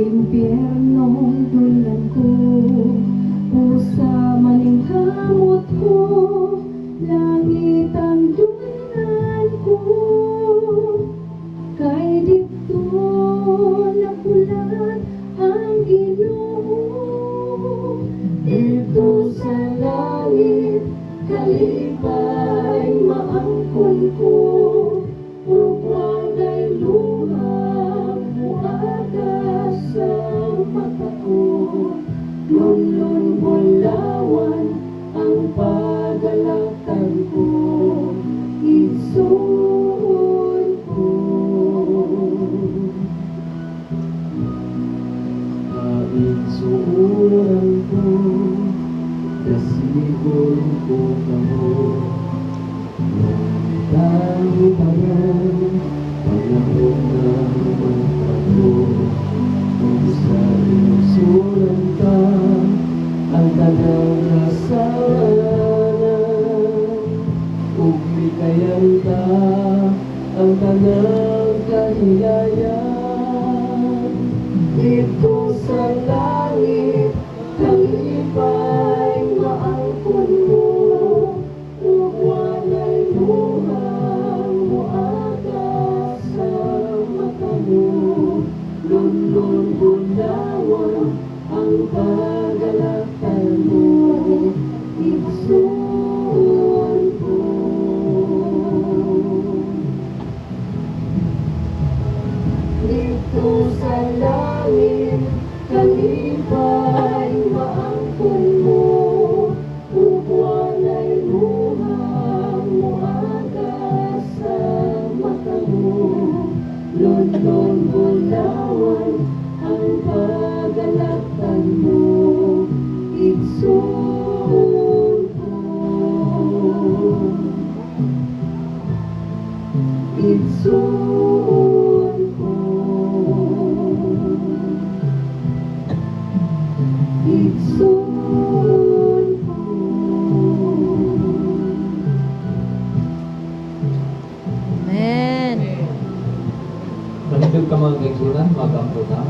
Impyernong dulan ko, pusa maning kamot ko, langit ang dulan ko. Kay dito napulat ang Ginoo, dito sa langit kalipay maangkon ko, ug walay luhang muaga sa mata ko. Lunlon bulawan ang pagalaktan ko, igsoon ko. Kaigsuuran ko, kasigol ko kamo. Nung tangan, panahon ng magpago, kung sa inusulan ka, ang tanang kasalanan, ug likayan ka, ang tanang kahiyayan. Dito sa langit, kalipay maangkon mo, ug walay luhang muaga sa mata mo. Lunlon bulawan ang pagalaktan mo, igsoon ko. Dito sa langit, kalipay maangkon mo, ug walay luhang muaga sa mata mo. Lunlon bulawan ang pagalaktan mo, igsoon ko. Igsoon ko. Igsoon ko. Amen. Manindog ka mga kaigsunan, magampo na.